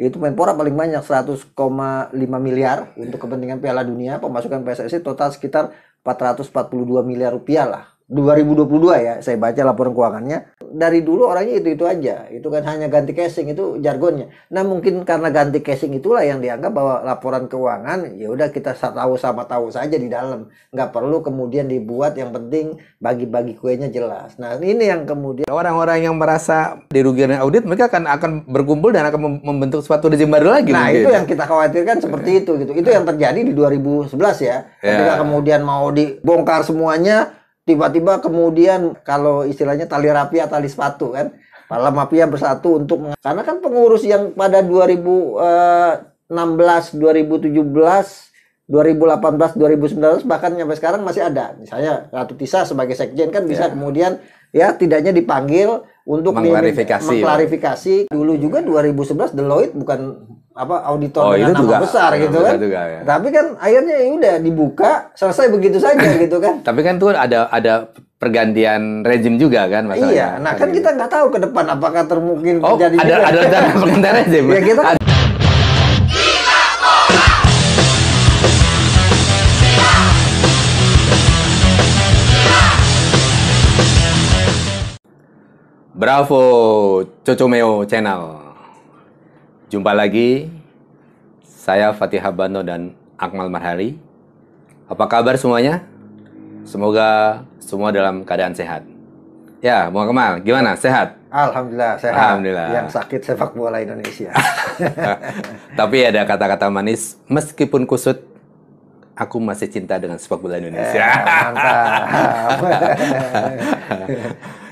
itu Menpora paling banyak 100,5 miliar untuk kepentingan Piala Dunia. Pemasukan PSSI total sekitar 442 miliar rupiah lah. 2022 ya, saya baca laporan keuangannya. Dari dulu orangnya itu aja. Itu kan hanya ganti casing, itu jargonnya. Nah, mungkin karena ganti casing itulah yang dianggap bahwa laporan keuangan ya udah kita tahu sama tahu saja di dalam. Nggak perlu kemudian dibuat, yang penting bagi-bagi kuenya jelas. Nah, ini yang kemudian orang-orang yang merasa dirugikan audit, mereka akan berkumpul dan akan membentuk suatu rezim baru lagi. Nah, mungkin. itu yang kita khawatirkan seperti itu gitu. Itu yang terjadi di 2011 ya. Ketika kemudian mau dibongkar semuanya, tiba-tiba kemudian kalau istilahnya tali rapi atau tali sepatu kan, para mafia bersatu untuk karena kan pengurus yang pada 2016, 2017, 2018, 2019 bahkan sampai sekarang masih ada. Misalnya Ratu Tisa sebagai sekjen kan bisa kemudian ya tidaknya dipanggil untuk mengklarifikasi. Dulu juga 2011 Deloitte bukan auditor dengan nama besar gitu kan. Ya. Tapi kan akhirnya ya udah dibuka, selesai begitu saja gitu kan. Tapi kan tuh ada pergantian rezim juga kan masalahnya. Iya, nah kan kita nggak tahu ke depan apakah termungkin terjadi ada rencana pergantian rezim. Ya kita Bravo Cocomeo Channel. Jumpa lagi, saya Fatih Habano dan Akmal Marhari. Apa kabar semuanya? Semoga semua dalam keadaan sehat. Ya, mau Akmal, gimana? Sehat? Alhamdulillah sehat. Alhamdulillah. Yang sakit sepak bola Indonesia. Tapi ada kata-kata manis, meskipun kusut, aku masih cinta dengan sepak bola Indonesia. Mantap.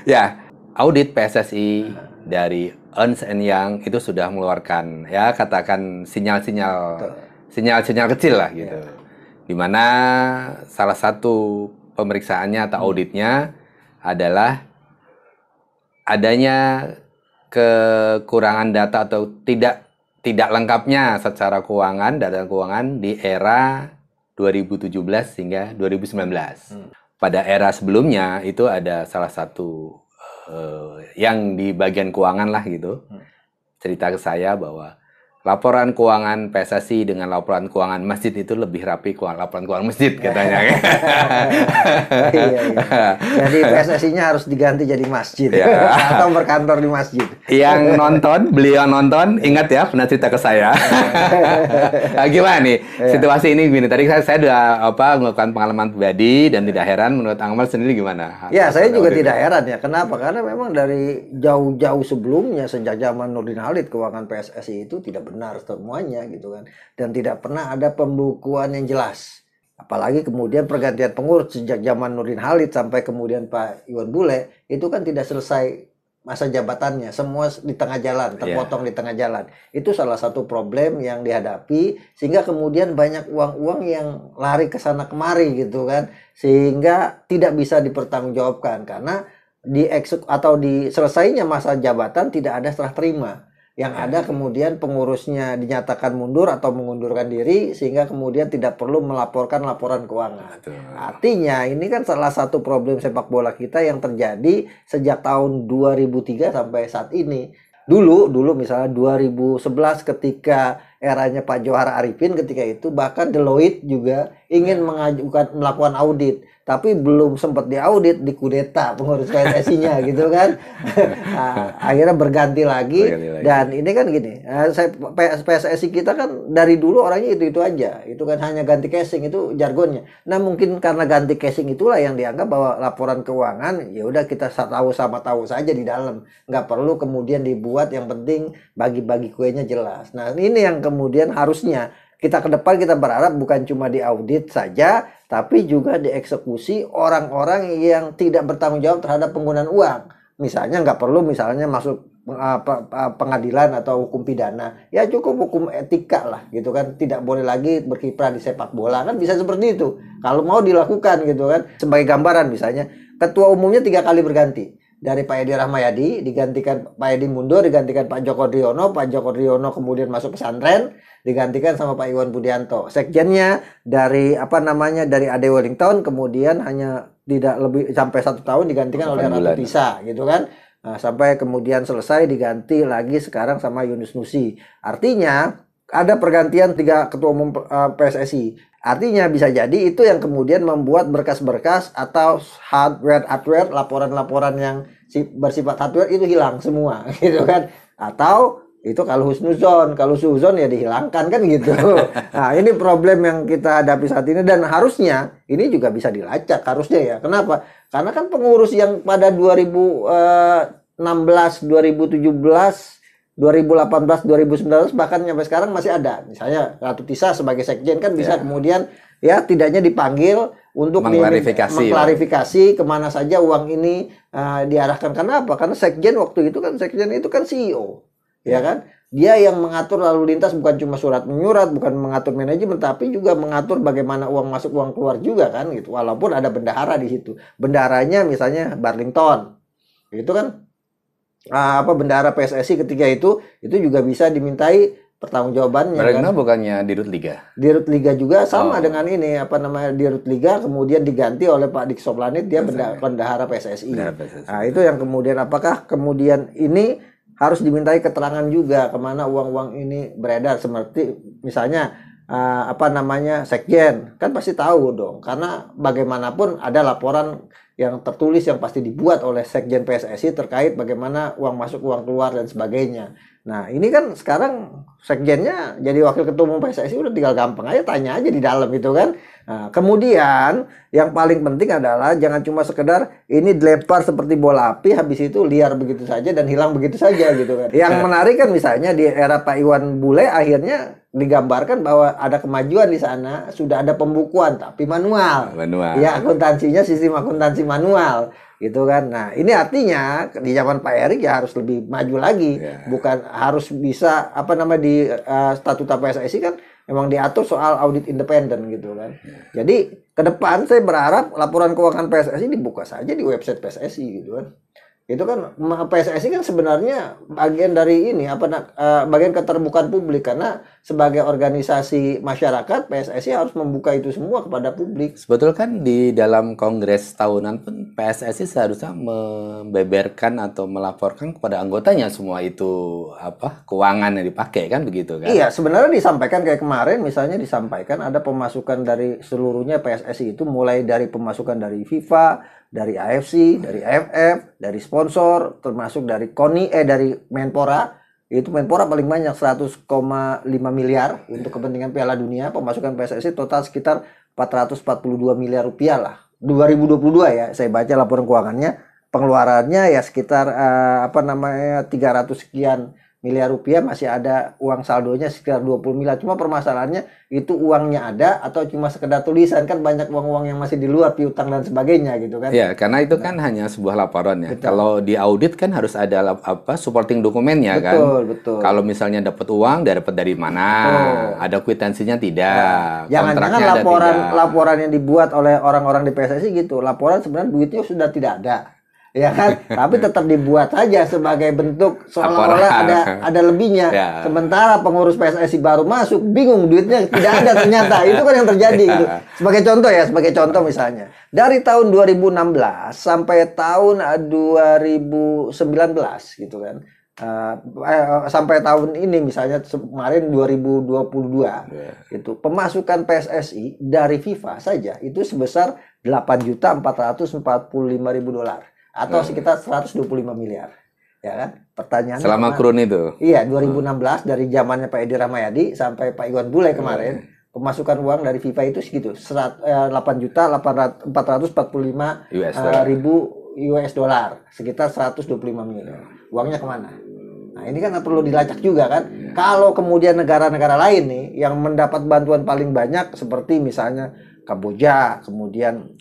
Ya, audit PSSI dari Ernst & Young itu sudah mengeluarkan ya katakan sinyal-sinyal kecil lah gitu. Dimana salah satu pemeriksaannya atau auditnya adalah adanya kekurangan data atau tidak lengkapnya secara keuangan, data keuangan di era 2017 hingga 2019. Pada era sebelumnya itu ada salah satu yang di bagian keuangan lah gitu, cerita ke saya bahwa laporan keuangan PSSI dengan laporan keuangan masjid itu lebih rapi laporan keuangan masjid katanya. Iya. Jadi PSSI-nya harus diganti jadi masjid atau berkantor di masjid. Yang beliau nonton, ingat ya pernah cerita ke saya. Gimana nih situasi ini gini? Tadi saya sudah melakukan pengalaman pribadi dan tidak heran. Menurut Akmal sendiri gimana? Ya, saya juga tidak heran ya. Kenapa? Karena memang dari jauh-jauh sebelumnya sejak zaman Nurdin Halid keuangan PSSI itu tidak benar semuanya gitu kan, dan tidak pernah ada pembukuan yang jelas. Apalagi kemudian pergantian pengurus sejak zaman Nurdin Halid sampai kemudian Pak Iwan Bule itu kan tidak selesai masa jabatannya, semua di tengah jalan, terpotong di tengah jalan. Itu salah satu problem yang dihadapi, sehingga kemudian banyak uang-uang yang lari ke sana kemari gitu kan, sehingga tidak bisa dipertanggungjawabkan karena selesainya masa jabatan tidak ada serah terima. Yang ada kemudian pengurusnya dinyatakan mundur atau mengundurkan diri, sehingga kemudian tidak perlu melaporkan laporan keuangan. Artinya ini kan salah satu problem sepak bola kita yang terjadi sejak tahun 2003 sampai saat ini. Dulu misalnya 2011 ketika eranya Pak Johar Arifin, ketika itu bahkan Deloitte juga ingin melakukan audit, tapi belum sempat diaudit, dikudeta pengurus PSSI-nya gitu kan. Akhirnya berganti lagi. Dan ini kan gini, PSSI kita kan dari dulu orangnya itu aja. Itu kan hanya ganti casing, itu jargonnya. Nah, mungkin karena ganti casing itulah yang dianggap bahwa laporan keuangan ya udah kita tahu sama tahu saja di dalam. Nggak perlu kemudian dibuat, yang penting bagi-bagi kuenya jelas. Nah, ini yang kemudian harusnya kita ke depan kita berharap bukan cuma diaudit saja, tapi juga dieksekusi orang-orang yang tidak bertanggung jawab terhadap penggunaan uang. Misalnya nggak perlu misalnya masuk pengadilan atau hukum pidana, ya cukup hukum etika lah gitu kan, tidak boleh lagi berkiprah di sepak bola, kan bisa seperti itu kalau mau dilakukan gitu kan. Sebagai gambaran misalnya ketua umumnya 3 kali berganti, dari Pak Edi Rahmayadi digantikan Pak Edi mundur, digantikan Pak Joko Driono kemudian masuk pesantren, digantikan sama Pak Iwan Budianto. Sekjennya dari dari Ade Wellington kemudian hanya tidak lebih sampai 1 tahun digantikan oleh Ratu Tisa gitu kan. Nah, sampai kemudian selesai diganti lagi sekarang sama Yunus Nusi. Artinya ada pergantian 3 ketua umum PSSI. Artinya bisa jadi itu yang kemudian membuat berkas-berkas atau hardware, laporan-laporan yang bersifat hardware itu hilang semua, gitu kan? Atau itu kalau husnuzon ya dihilangkan kan gitu. Nah, ini problem yang kita hadapi saat ini dan harusnya ini juga bisa dilacak harusnya ya. Kenapa? Karena kan pengurus yang pada 2016, 2017, 2018, 2019 bahkan sampai sekarang masih ada. Misalnya Ratu Tisa sebagai sekjen kan bisa kemudian ya tidaknya dipanggil untuk mengklarifikasi kemana saja uang ini diarahkan. Karena apa? Karena sekjen waktu itu kan CEO, ya kan? Dia yang mengatur lalu lintas, bukan cuma surat menyurat, bukan mengatur manajemen, tapi juga mengatur bagaimana uang masuk uang keluar juga kan gitu. Walaupun ada bendahara di situ. Bendaharanya misalnya Barlington, itu kan bendahara PSSI ketika itu juga bisa dimintai pertanggungjawabannya. Barlington kan? Bukannya Dirut Liga? Dirut Liga juga sama dengan ini Dirut Liga kemudian diganti oleh Pak Dik Soplanit, dia bendahara PSSI. Nah, itu yang kemudian apakah kemudian ini harus dimintai keterangan juga kemana uang-uang ini beredar, seperti misalnya sekjen kan pasti tahu dong, karena bagaimanapun ada laporan yang tertulis yang pasti dibuat oleh sekjen PSSI terkait bagaimana uang masuk uang keluar dan sebagainya. Nah, ini kan sekarang sekjennya jadi wakil ketua umum PSSI udah tinggal gampang aja tanya aja di dalam gitu kan. Nah, kemudian yang paling penting adalah jangan cuma sekedar ini dilempar seperti bola api habis itu liar begitu saja dan hilang begitu saja gitu kan. Yang menarik kan misalnya di era Pak Iwan Bule akhirnya digambarkan bahwa ada kemajuan di sana, sudah ada pembukuan tapi manual. Ya, akuntansinya sistem akuntansi manual gitu kan. Nah, ini artinya di zaman Pak Erik ya harus lebih maju lagi, bukan harus bisa di statuta PSSI kan memang diatur soal audit independen gitu kan. Jadi ke depan saya berharap laporan keuangan PSSI dibuka saja di website PSSI gitu kan. Itu kan PSSI kan sebenarnya bagian dari ini bagian keterbukaan publik, karena sebagai organisasi masyarakat PSSI harus membuka itu semua kepada publik. Sebetulnya kan di dalam kongres tahunan pun PSSI seharusnya membeberkan atau melaporkan kepada anggotanya semua itu keuangan yang dipakai kan begitu kan? Iya, sebenarnya disampaikan kayak kemarin misalnya disampaikan ada pemasukan dari seluruhnya PSSI itu, mulai dari pemasukan dari FIFA, dari AFC, dari AFF, dari sponsor, termasuk dari KONI, dari Menpora. Itu Menpora paling banyak 100,5 miliar untuk kepentingan Piala Dunia. Pemasukan PSSI total sekitar 442 miliar rupiah lah. 2022 ya, saya baca laporan keuangannya. Pengeluarannya ya sekitar 300 sekian miliar rupiah, masih ada uang saldonya sekitar 20 miliar. Cuma permasalahannya itu uangnya ada atau cuma sekedar tulisan, kan banyak uang-uang yang masih di luar piutang dan sebagainya gitu kan. Ya, karena itu kan hanya sebuah laporan ya. Betul. Kalau di audit kan harus ada supporting dokumennya kan. Betul. Kalau misalnya dapat uang, dapat dari mana? Betul. Ada kwitansinya tidak. Jangan-jangan laporan yang dibuat oleh orang-orang di PSSI gitu. Laporan sebenarnya duitnya sudah tidak ada. Ya kan, tapi tetap dibuat saja sebagai bentuk seolah-olah ada lebihnya. Sementara pengurus PSSI baru masuk bingung duitnya tidak ada ternyata. Itu kan yang terjadi gitu. Sebagai contoh misalnya dari tahun 2016 sampai tahun 2019 gitu kan. Sampai tahun ini misalnya kemarin 2022 itu pemasukan PSSI dari FIFA saja itu sebesar 8.445.000 dolar. Atau sekitar 125 miliar, ya kan? Pertanyaannya selama kurun itu? Iya, 2016 dari zamannya Pak Edi Rahmayadi sampai Pak Iwan Bule kemarin, pemasukan uang dari FIFA itu segitu, 8.445.000 US dollar, sekitar 125 miliar. Uangnya kemana? Nah, ini kan perlu dilacak juga kan. Kalau kemudian negara-negara lain nih yang mendapat bantuan paling banyak seperti misalnya Kamboja, kemudian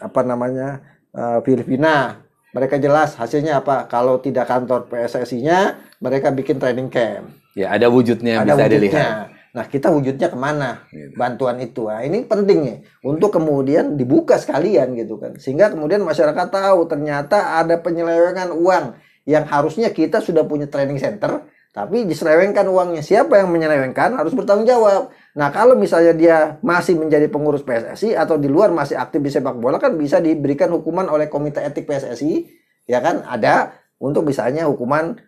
Filipina. Mereka jelas hasilnya apa. Kalau tidak kantor PSSI-nya, mereka bikin training camp. Ya, ada wujudnya, bisa dilihat. Nah, kita wujudnya kemana? Bantuan itu. Nah, ini penting nih. Untuk kemudian dibuka sekalian gitu kan. Sehingga kemudian masyarakat tahu ternyata ada penyelewengan uang. Yang harusnya kita sudah punya training center, tapi diselewengkan uangnya. Siapa yang menyelewengkan harus bertanggung jawab. Nah, kalau misalnya dia masih menjadi pengurus PSSI atau di luar masih aktif di sepak bola, kan bisa diberikan hukuman oleh Komite Etik PSSI, ya kan? Ada untuk misalnya hukuman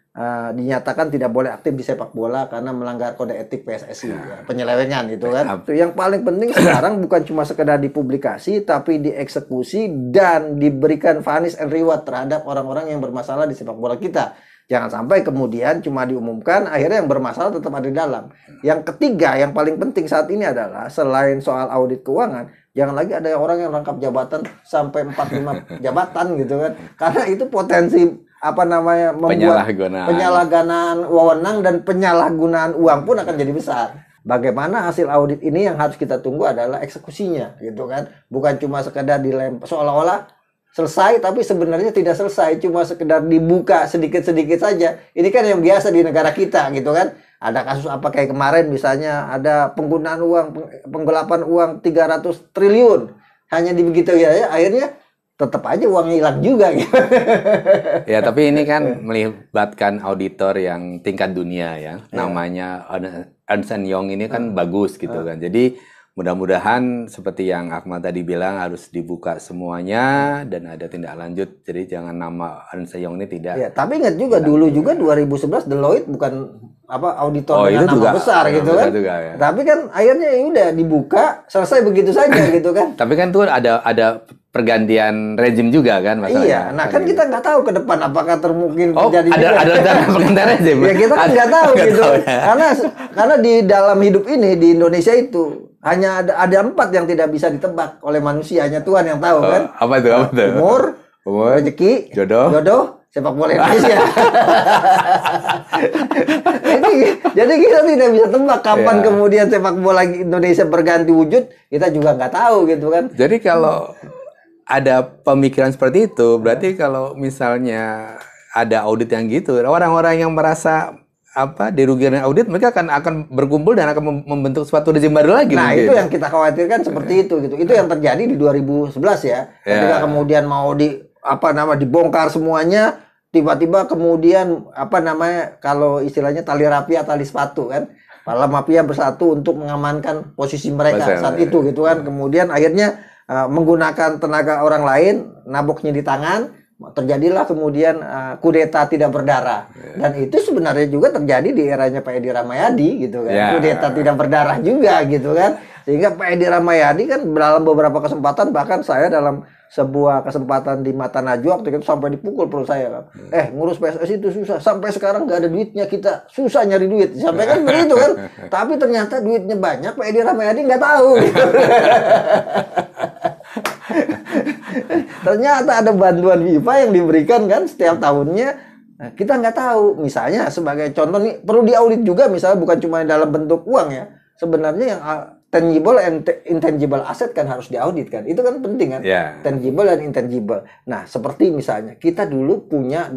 dinyatakan tidak boleh aktif di sepak bola karena melanggar kode etik PSSI, ya, penyelewengan gitu kan. Yang paling penting sekarang bukan cuma sekedar dipublikasi, tapi dieksekusi dan diberikan punish and reward terhadap orang-orang yang bermasalah di sepak bola kita. Jangan sampai kemudian cuma diumumkan, akhirnya yang bermasalah tetap ada di dalam. Yang ketiga, yang paling penting saat ini adalah selain soal audit keuangan, jangan lagi ada orang yang rangkap jabatan sampai 4-5 jabatan gitu kan. Karena itu potensi membuat penyalahgunaan wewenang dan penyalahgunaan uang pun akan jadi besar. Bagaimana hasil audit ini yang harus kita tunggu adalah eksekusinya gitu kan. Bukan cuma sekedar dilempar seolah-olah selesai tapi sebenarnya tidak selesai, cuma sekedar dibuka sedikit-sedikit saja. Ini kan yang biasa di negara kita gitu kan. Ada kasus apa kayak kemarin misalnya ada penggunaan uang, penggelapan uang 300 triliun. Hanya dibegitu ya, akhirnya tetap aja uangnya hilang juga gitu. Ya, tapi ini kan melibatkan auditor yang tingkat dunia ya. Namanya Ernst & Young ini kan bagus gitu kan. Jadi mudah-mudahan seperti yang Akmal tadi bilang harus dibuka semuanya dan ada tindak lanjut. Jadi jangan nama Ernst & Young ini tidak. Ya, tapi ingat juga dulu juga 2011 Deloitte bukan auditor dengan nama juga besar gitu kan. Juga, ya. Tapi kan akhirnya ya udah dibuka, selesai begitu saja gitu kan. Tapi kan tuh ada pergantian rezim juga kan masalahnya. Iya, nah kan kita nggak tahu ke depan apakah mungkin terjadi ada pergantian rezim. Ya kita kan nggak tahu gitu. Karena di dalam hidup ini di Indonesia itu hanya ada 4 yang tidak bisa ditebak oleh manusia, hanya Tuhan yang tahu kan. Apa tuh? Umur, rezeki, jodoh, sepak bola Indonesia. Jadi kita tidak bisa tebak kapan kemudian sepak bola Indonesia berganti wujud, kita juga nggak tahu gitu kan. Jadi kalau ada pemikiran seperti itu, berarti kalau misalnya ada audit yang gitu, orang-orang yang merasa dirugikan audit, mereka akan berkumpul dan akan membentuk suatu rezim baru lagi. Nah, mungkin. Itu yang kita khawatirkan seperti itu gitu. Itu yang terjadi di 2011 ya. Ketika kemudian mau dibongkar semuanya, tiba-tiba kemudian kalau istilahnya tali rapia tali sepatu kan. Para mafia bersatu untuk mengamankan posisi mereka saat itu gitu kan. Kemudian akhirnya menggunakan tenaga orang lain, naboknya di tangan, terjadilah kemudian kudeta tidak berdarah. Dan itu sebenarnya juga terjadi di eranya Pak Edi Rahmayadi gitu kan. Kudeta tidak berdarah juga gitu kan. Sehingga Pak Edi Rahmayadi kan dalam beberapa kesempatan, bahkan saya dalam sebuah kesempatan di Mata Najwa waktu itu sampai dipukul perut saya kan. Ngurus PSSI itu susah, sampai sekarang nggak ada duitnya, kita susah nyari duit. Sampai kan begitu kan. Tapi ternyata duitnya banyak, Pak Edi Rahmayadi nggak tahu gitu. Ternyata ada bantuan FIFA yang diberikan kan setiap tahunnya. Nah, kita nggak tahu. Misalnya sebagai contoh nih, perlu diaudit juga misalnya bukan cuma dalam bentuk uang ya. Sebenarnya yang tangible and intangible asset kan harus diaudit kan. Itu kan penting kan. Tangible dan intangible. Nah, seperti misalnya kita dulu punya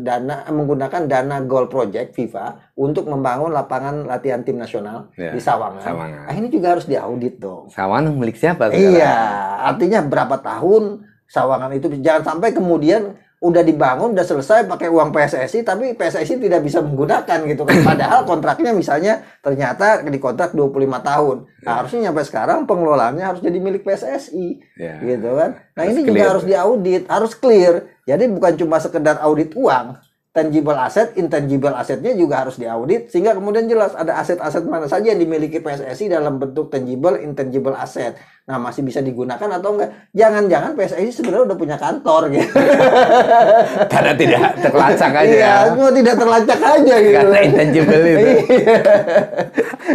menggunakan dana Goal Project FIFA untuk membangun lapangan latihan tim nasional di Sawangan. Nah, ini juga harus diaudit dong. Sawangan milik siapa sekarang? Iya, artinya berapa tahun Sawangan itu, jangan sampai kemudian udah dibangun, udah selesai pakai uang PSSI, tapi PSSI tidak bisa menggunakan gitu kan. Padahal kontraknya misalnya ternyata dikontrak 25 tahun. Nah, harusnya sampai sekarang pengelolaannya harus jadi milik PSSI. Gitu kan. Nah, ini juga harus diaudit, harus clear. Jadi bukan cuma sekedar audit uang, tangible asset, intangible assetnya juga harus diaudit sehingga kemudian jelas ada aset-aset mana saja yang dimiliki PSSI dalam bentuk tangible, intangible asset. Nah, masih bisa digunakan atau enggak? Jangan-jangan PSSI sebenarnya udah punya kantor gitu. Karena tidak terlacak aja. Iya, cuma tidak terlacak aja gitu. Karena intangible itu.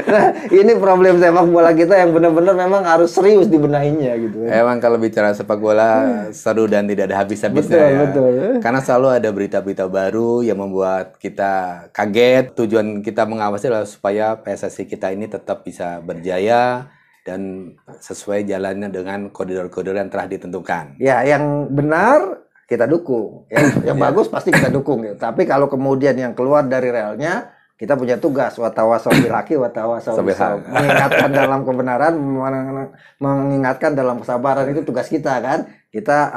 Nah, ini problem sepak bola kita yang benar-benar memang harus serius dibenahinya gitu. Emang kalau bicara sepak bola seru dan tidak ada habis-habisnya. Betul. Karena selalu ada berita-berita baru yang membuat kita kaget. Tujuan kita mengawasi adalah supaya PSSI kita ini tetap bisa berjaya dan sesuai jalannya dengan koridor-koridor yang telah ditentukan. Ya, yang benar kita dukung. Yang bagus pasti kita dukung. Ya. Tapi kalau kemudian yang keluar dari relnya, kita punya tugas watawasau bil haqqi watawasau bis sabr. Mengingatkan dalam kebenaran, mengingatkan dalam kesabaran, itu tugas kita kan. Kita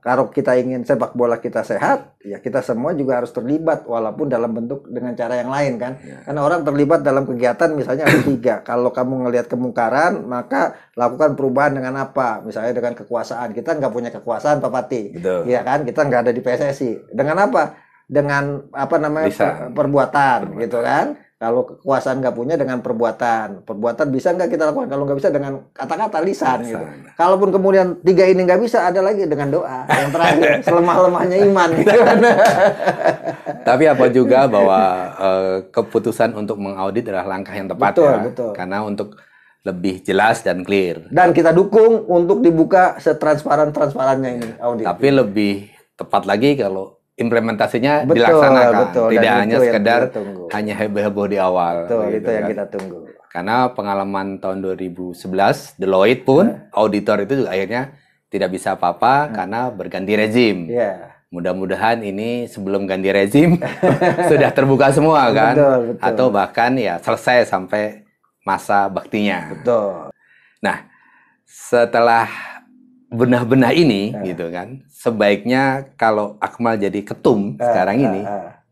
kalau kita ingin sepak bola kita sehat, ya kita semua juga harus terlibat walaupun dalam bentuk dengan cara yang lain kan. Karena orang terlibat dalam kegiatan misalnya ada 3. Kalau kamu ngelihat kemungkaran, maka lakukan perubahan dengan apa? Misalnya dengan kekuasaan. Kita nggak punya kekuasaan, Pak Pati. Iya kan? Kita nggak ada di PSSI. Dengan apa? Dengan apa namanya perbuatan gitu kan? Kalau kekuasaan nggak punya dengan perbuatan bisa nggak kita lakukan? Kalau nggak bisa dengan kata-kata lisan gitu. Kalaupun kemudian 3 ini nggak bisa, ada lagi dengan doa. Yang terakhir selemah-lemahnya iman. Gitu. Tapi apa juga bahwa keputusan untuk mengaudit adalah langkah yang tepat betul. Karena untuk lebih jelas dan clear. Dan kita dukung untuk dibuka setransparan-transparannya ini audit. Tapi lebih tepat lagi kalau implementasinya dilaksanakan, tidak hanya sekedar hanya heboh-heboh di awal. Betul, itu yang kita tunggu. Karena pengalaman tahun 2011 Deloitte pun auditor itu juga akhirnya tidak bisa apa-apa karena berganti rezim. Mudah-mudahan ini sebelum ganti rezim sudah terbuka semua kan, betul. Atau bahkan ya selesai sampai masa baktinya. Betul. Nah, setelah benah-benah ini gitu kan, sebaiknya kalau Akmal jadi ketum sekarang ini,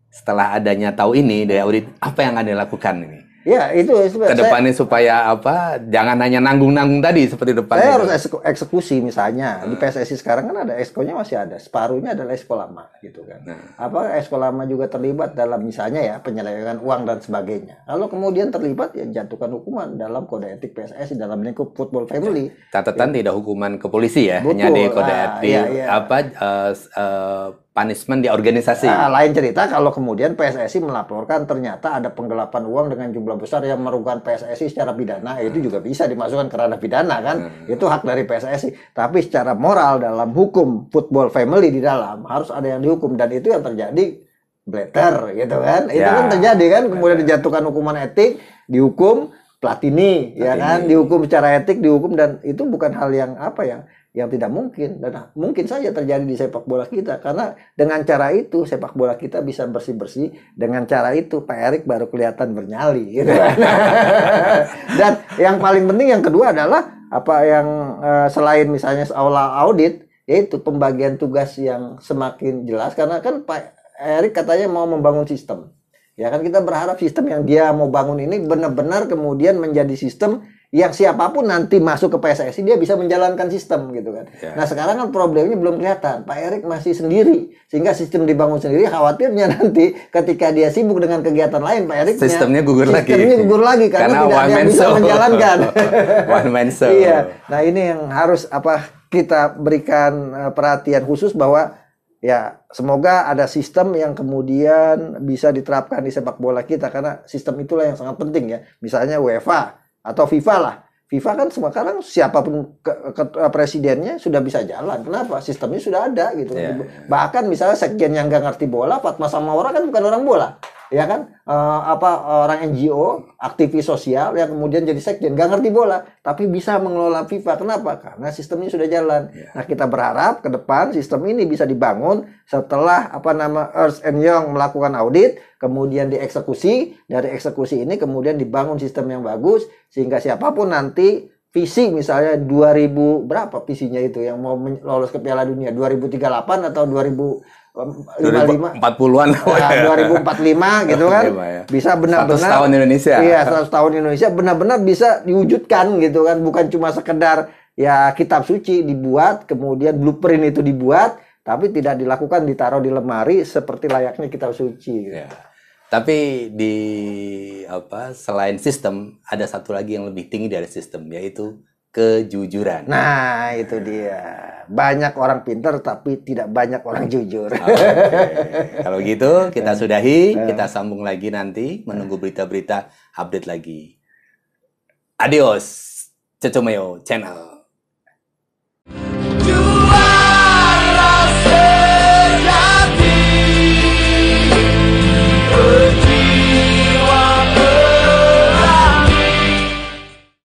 setelah adanya tahu ini dari audit, apa yang Anda lakukan ini? Ya, itu kedepannya supaya apa? Jangan hanya nanggung-nanggung tadi seperti depan. Saya harus eksekusi misalnya di PSSI sekarang kan ada exco-nya masih ada, separuhnya adalah exco lama gitu kan. Apa exco lama juga terlibat dalam misalnya ya penyelewengan uang dan sebagainya. Kalau kemudian terlibat ya jatuhkan hukuman dalam kode etik PSSI dalam lingkup football family. Catatan tidak hukuman ke polisi ya, betul, hanya di kode etik punishment di organisasi. Lain cerita kalau kemudian PSSI melaporkan ternyata ada penggelapan uang dengan jumlah besar yang merugikan PSSI secara pidana, itu juga bisa dimasukkan ke ranah pidana kan. Itu hak dari PSSI. Tapi secara moral dalam hukum football family di dalam harus ada yang dihukum, dan itu yang terjadi Blatter gitu kan. Itu kan terjadi kan, kemudian dijatuhkan hukuman etik, dihukum Platini ya kan, dihukum secara etik, dihukum, dan itu bukan hal yang apa ya, yang tidak mungkin, dan mungkin saja terjadi di sepak bola kita, karena dengan cara itu sepak bola kita bisa bersih-bersih, dengan cara itu Pak Erik baru kelihatan bernyali gitu. Dan yang paling penting yang kedua adalah apa yang selain misalnya aula audit, yaitu pembagian tugas yang semakin jelas, karena kan Pak Erik katanya mau membangun sistem. Ya kan, kita berharap sistem yang dia mau bangun ini benar-benar kemudian menjadi sistem yang siapapun nanti masuk ke PSSI dia bisa menjalankan sistem gitu kan. Nah sekarang kan problemnya belum kelihatan. Pak Erik masih sendiri, sehingga sistem dibangun sendiri. Khawatirnya nanti ketika dia sibuk dengan kegiatan lain, Pak Erik sistemnya gugur lagi karena tidak ada yang bisa menjalankan. One man show. Iya. Nah ini yang harus kita berikan perhatian khusus, bahwa ya semoga ada sistem yang kemudian bisa diterapkan di sepak bola kita, karena sistem itulah yang sangat penting ya. Misalnya UEFA atau FIFA lah. FIFA kan sekarang siapapun presidennya sudah bisa jalan. Kenapa? Sistemnya sudah ada gitu. Bahkan misalnya sekjen yang nggak ngerti bola, Fatma Samaora kan bukan orang bola. Ya kan, orang NGO, aktivis sosial yang kemudian jadi sekjen, nggak ngerti bola, tapi bisa mengelola FIFA. Kenapa? Karena sistemnya sudah jalan. Nah kita berharap ke depan sistem ini bisa dibangun setelah Ernst & Young melakukan audit, kemudian dieksekusi. Dari eksekusi ini kemudian dibangun sistem yang bagus, sehingga siapapun nanti visi misalnya 2000 berapa visinya itu yang mau lolos ke Piala Dunia 2038 atau 2040-an 2045 gitu kan, bisa benar-benar 100 tahun Indonesia. Iya, 100 tahun Indonesia benar-benar bisa diwujudkan gitu kan, bukan cuma sekedar ya kitab suci dibuat, kemudian blueprint itu dibuat, tapi tidak dilakukan, ditaruh di lemari seperti layaknya kitab suci gitu. Tapi selain sistem ada satu lagi yang lebih tinggi dari sistem, yaitu kejujuran. Nah, itu dia. Banyak orang pintar tapi tidak banyak orang jujur. Kalau gitu kita sudahi, kita sambung lagi nanti menunggu berita-berita update lagi. Adios, Cecomeo Channel.